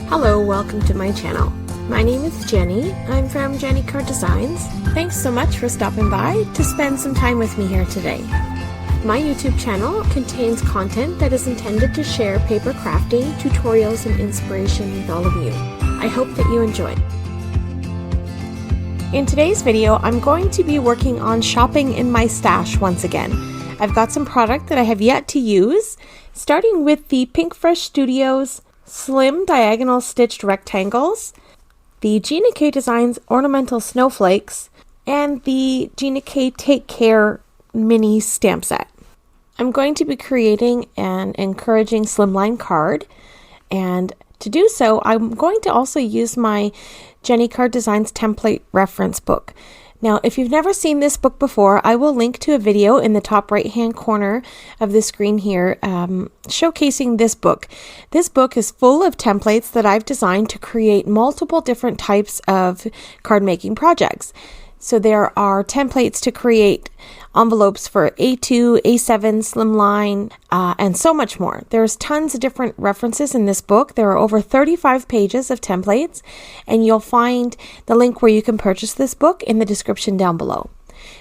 Hello, welcome to my channel. My name is Jenny. I'm from JennyCardDesigns. Thanks so much for stopping by to spend some time with me here today. My YouTube channel contains content that is intended to share paper crafting, tutorials, and inspiration with all of you. I hope that you enjoy. In today's video, I'm going to be working on shopping in my stash once again. I've got some product that I have yet to use, starting with the Pinkfresh Studios Slim Diagonal Stitched Rectangles, the JennyCardDesigns Ornamental Snowflakes, and the JennyCard Take Care Mini Stamp Set. I'm going to be creating an encouraging slimline card, and to do so, I'm going to also use my JennyCardDesigns Template Reference Book. Now, if you've never seen this book before, I will link to a video in the top right-hand corner of the screen here showcasing this book. This book is full of templates that I've designed to create multiple different types of card making projects. So there are templates to create envelopes for A2, A7, Slimline, and so much more. There's tons of different references in this book. There are over 35 pages of templates, and you'll find the link where you can purchase this book in the description down below.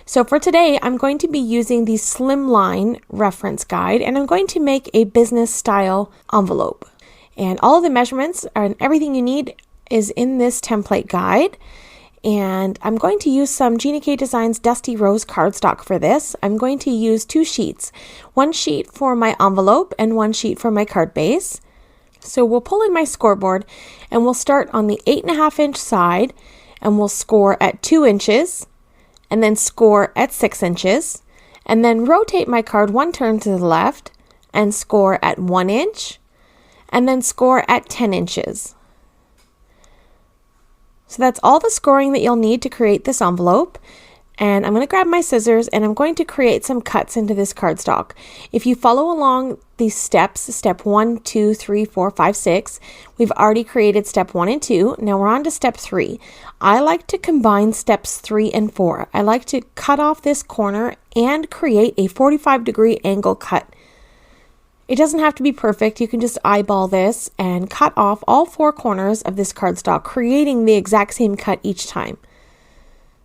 So for today, I'm going to be using the Slimline reference guide, and I'm going to make a business style envelope. And all of the measurements and everything you need is in this template guide. And I'm going to use some JennyCardDesigns Dusty Rose cardstock for this. I'm going to use two sheets, one sheet for my envelope and one sheet for my card base. So we'll pull in my scoreboard and we'll start on the 8.5 inch side and we'll score at 2 inches and then score at 6 inches and then rotate my card one turn to the left and score at 1 inch and then score at 10 inches. So that's all the scoring that you'll need to create this envelope. And I'm going to grab my scissors and I'm going to create some cuts into this cardstock. If you follow along these steps, step 1, 2, 3, 4, 5, 6, we've already created step 1 and 2. Now we're on to step 3. I like to combine steps 3 and 4. I like to cut off this corner and create a 45-degree angle cut. It doesn't have to be perfect. You can just eyeball this and cut off all 4 corners of this cardstock, creating the exact same cut each time.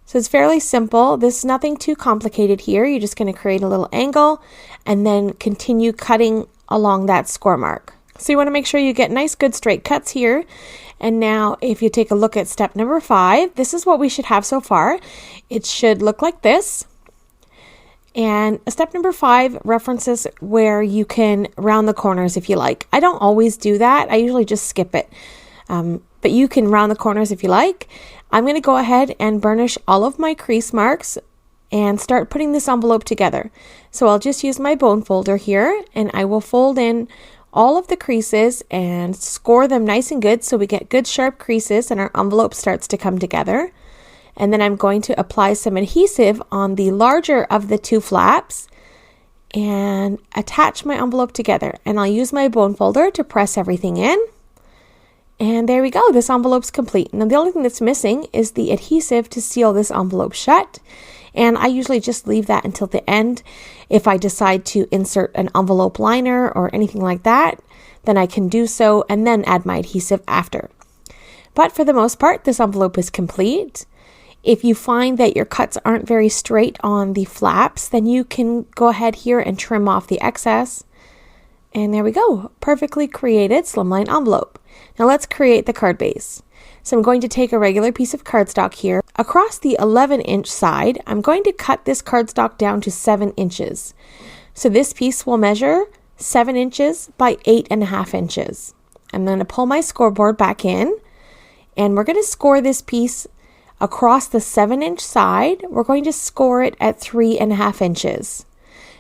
So it's fairly simple. There's nothing too complicated here. You're just going to create a little angle and then continue cutting along that score mark. So you want to make sure you get nice, good straight cuts here. And now if you take a look at step number 5, this is what we should have so far. It should look like this. And step number 5 references where you can round the corners if you like. I don't always do that. I usually just skip it. But you can round the corners if you like. I'm going to go ahead and burnish all of my crease marks and start putting this envelope together. So I'll just use my bone folder here and I will fold in all of the creases and score them nice and good so we get good sharp creases and our envelope starts to come together. And then I'm going to apply some adhesive on the larger of the 2 flaps and attach my envelope together. And I'll use my bone folder to press everything in. And there we go, this envelope's complete. Now the only thing that's missing is the adhesive to seal this envelope shut. And I usually just leave that until the end. If I decide to insert an envelope liner or anything like that, then I can do so and then add my adhesive after. But for the most part, this envelope is complete. If you find that your cuts aren't very straight on the flaps, then you can go ahead here and trim off the excess. And there we go, perfectly created slimline envelope. Now let's create the card base. So I'm going to take a regular piece of cardstock here. Across the 11-inch side, I'm going to cut this cardstock down to 7 inches. So this piece will measure 7 inches by 8.5 inches. I'm going to pull my scoreboard back in, and we're going to score this piece across the 7-inch side. We're going to score it at 3.5 inches.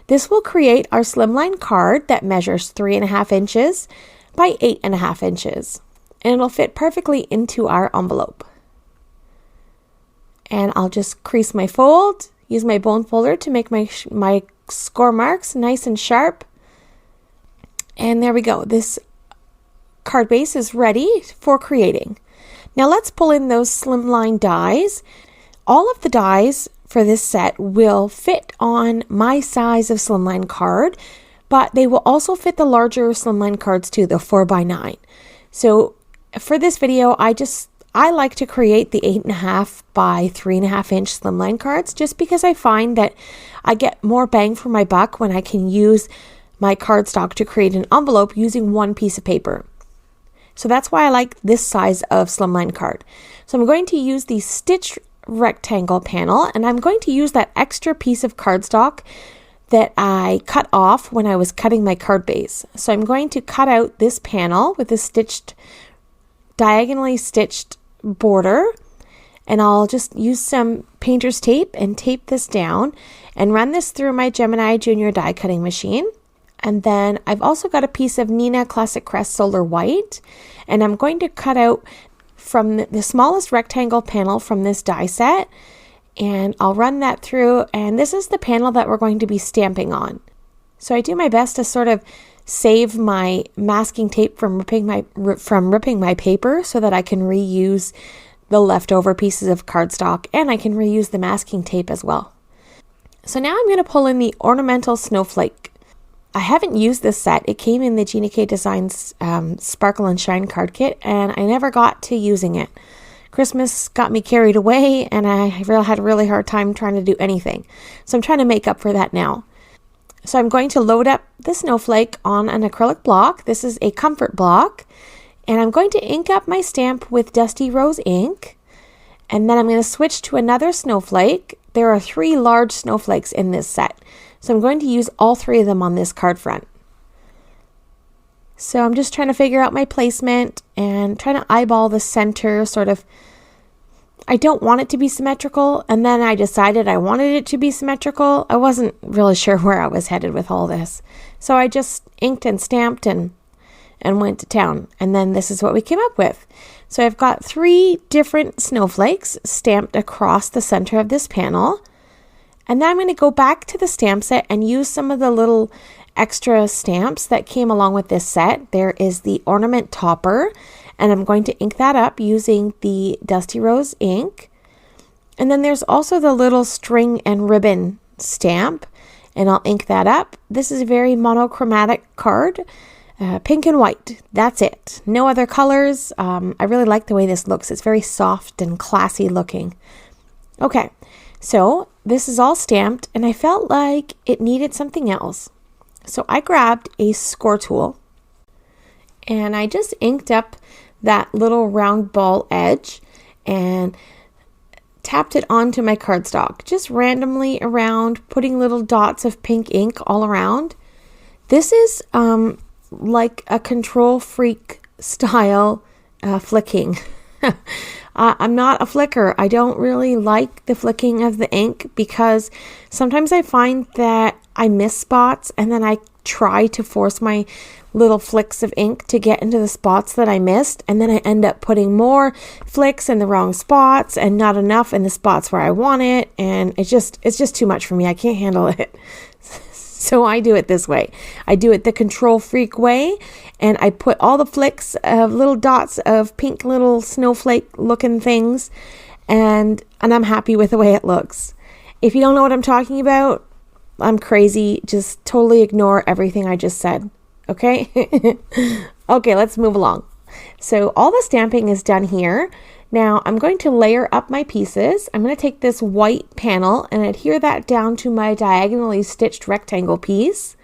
This will create our slimline card that measures 3.5 inches by 8.5 inches. And it'll fit perfectly into our envelope. And I'll just crease my fold, use my bone folder to make my score marks nice and sharp. And there we go. This card base is ready for creating. Now let's pull in those slimline dies. All of the dies for this set will fit on my size of slimline card, but they will also fit the larger slimline cards too, the 4x9. So For this video, I like to create the 8.5 by 3.5 inch slimline cards just because I find that I get more bang for my buck when I can use my cardstock to create an envelope using one piece of paper. So that's why I like this size of slimline card. So I'm going to use the stitched rectangle panel, and I'm going to use that extra piece of cardstock that I cut off when I was cutting my card base. So I'm going to cut out this panel with this diagonally stitched border, and I'll just use some painter's tape and tape this down and run this through my Gemini Junior die cutting machine. And then I've also got a piece of Neenah Classic Crest Solar White, and I'm going to cut out from the smallest rectangle panel from this die set, and I'll run that through, and this is the panel that we're going to be stamping on. So I do my best to sort of save my masking tape from ripping my paper so that I can reuse the leftover pieces of cardstock, and I can reuse the masking tape as well. So now I'm going to pull in the ornamental snowflake. I haven't used this set. It came in the JennyCardDesigns Sparkle and Shine card kit, and I never got to using it. Christmas got me carried away, and I had a really hard time trying to do anything. So I'm trying to make up for that now. So I'm going to load up the snowflake on an acrylic block. This is a comfort block. And I'm going to ink up my stamp with Dusty Rose ink. And then I'm going to switch to another snowflake. There are 3 large snowflakes in this set. So I'm going to use all 3 of them on this card front. So I'm just trying to figure out my placement and trying to eyeball the center sort of. I don't want it to be symmetrical, and then I decided I wanted it to be symmetrical. I wasn't really sure where I was headed with all this. So I just inked and stamped and went to town. And then this is what we came up with. So I've got 3 different snowflakes stamped across the center of this panel. And then I'm going to go back to the stamp set and use some of the little extra stamps that came along with this set. There is the ornament topper, and I'm going to ink that up using the Dusty Rose ink. And then there's also the little string and ribbon stamp, and I'll ink that up. This is a very monochromatic card, pink and white. That's it. No other colors. I really like the way this looks. It's very soft and classy looking. Okay, so this is all stamped, and I felt like it needed something else. So I grabbed a score tool, and I just inked up that little round ball edge and tapped it onto my cardstock, just randomly around, putting little dots of pink ink all around. This is like a control freak style flicking. I'm not a flicker. I don't really like the flicking of the ink because sometimes I find that I miss spots, and then I try to force my little flicks of ink to get into the spots that I missed, and then I end up putting more flicks in the wrong spots and not enough in the spots where I want it, and it's just too much for me. I can't handle it. So I do it this way. I do it the control freak way, and I put all the flicks of little dots of pink little snowflake looking things, and I'm happy with the way it looks. If you don't know what I'm talking about, I'm crazy. Just totally ignore everything I just said. Okay? Okay, let's move along. So all the stamping is done here. Now I'm going to layer up my pieces. I'm going to take this white panel and adhere that down to my diagonally stitched rectangle piece.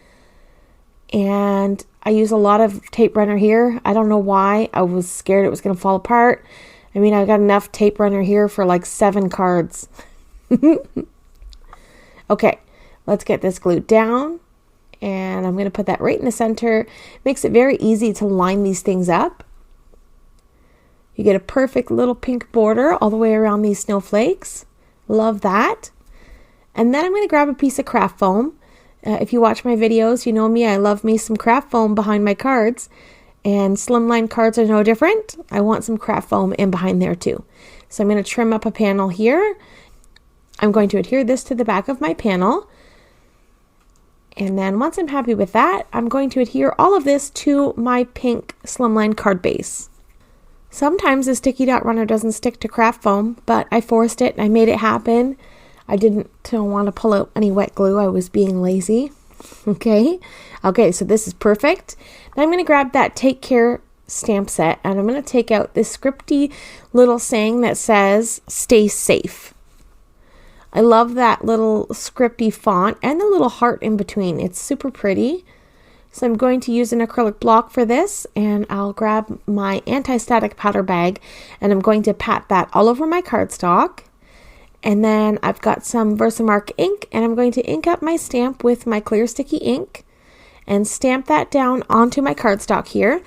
And I use a lot of tape runner here. I don't know why. I was scared it was going to fall apart. I mean, I've got enough tape runner here for like 7 cards. Okay, let's get this glued down. And I'm going to put that right in the center. Makes it very easy to line these things up. You get a perfect little pink border all the way around these snowflakes. Love that. And then I'm going to grab a piece of craft foam. If you watch my videos, you know me. I love me some craft foam behind my cards. And slimline cards are no different. I want some craft foam in behind there too. So I'm going to trim up a panel here. I'm going to adhere this to the back of my panel. And then once I'm happy with that, I'm going to adhere all of this to my pink slimline card base. Sometimes the sticky dot runner doesn't stick to craft foam, but I forced it and I made it happen. I didn't want to pull out any wet glue. I was being lazy. Okay, so this is perfect. Now I'm going to grab that Take Care stamp set, and I'm going to take out this scripty little saying that says "Stay safe." I love that little scripty font and the little heart in between. It's super pretty. So I'm going to use an acrylic block for this, and I'll grab my anti-static powder bag and I'm going to pat that all over my cardstock. And then I've got some Versamark ink, and I'm going to ink up my stamp with my clear sticky ink and stamp that down onto my cardstock here.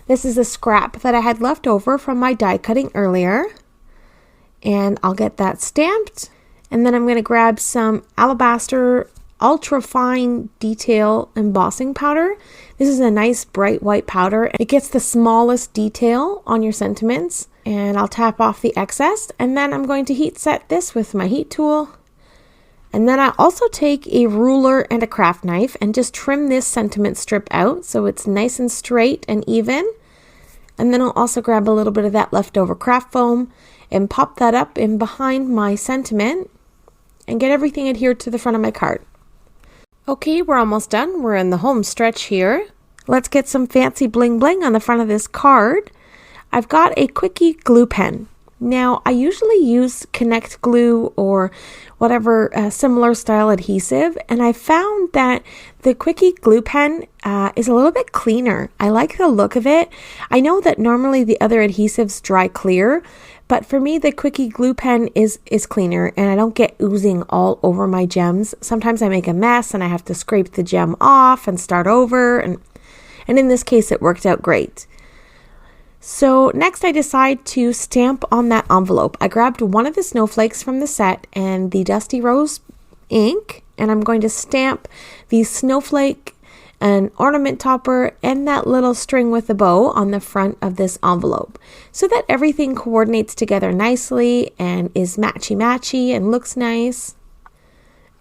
This is a scrap that I had left over from my die cutting earlier, and I'll get that stamped. And then I'm going to grab some Alabaster Ultra Fine Detail Embossing Powder. This is a nice bright white powder. It gets the smallest detail on your sentiments, and I'll tap off the excess, and then I'm going to heat set this with my heat tool. And then I also take a ruler and a craft knife and just trim this sentiment strip out so it's nice and straight and even. And then I'll also grab a little bit of that leftover craft foam and pop that up in behind my sentiment and get everything adhered to the front of my card. Okay, we're almost done. We're in the home stretch here. Let's get some fancy bling bling on the front of this card. I've got a quickie glue pen. Now, I usually use Connect glue or whatever similar style adhesive, and I found that the quickie glue pen is a little bit cleaner. I like the look of it. I know that normally the other adhesives dry clear, but for me the quickie glue pen is cleaner, and I don't get oozing all over my gems. Sometimes I make a mess and I have to scrape the gem off and start over, and in this case it worked out great. So next I decide to stamp on that envelope. I grabbed one of the snowflakes from the set and the Dusty Rose ink, and I'm going to stamp the snowflake, an ornament topper, and that little string with a bow on the front of this envelope so that everything coordinates together nicely and is matchy-matchy and looks nice.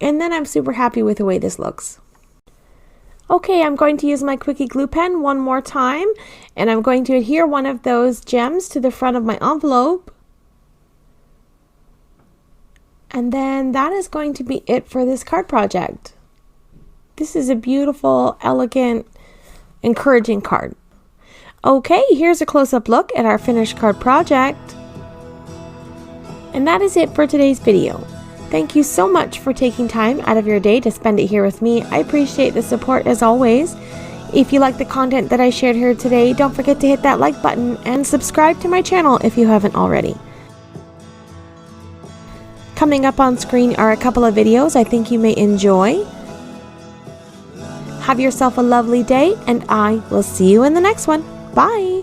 And then I'm super happy with the way this looks. Okay, I'm going to use my quickie glue pen one more time, and I'm going to adhere one of those gems to the front of my envelope. And then that is going to be it for this card project. This is a beautiful, elegant, encouraging card. Okay, here's a close-up look at our finished card project. And that is it for today's video. Thank you so much for taking time out of your day to spend it here with me. I appreciate the support as always. If you like the content that I shared here today, don't forget to hit that like button and subscribe to my channel if you haven't already. Coming up on screen are a couple of videos I think you may enjoy. Have yourself a lovely day, and I will see you in the next one. Bye!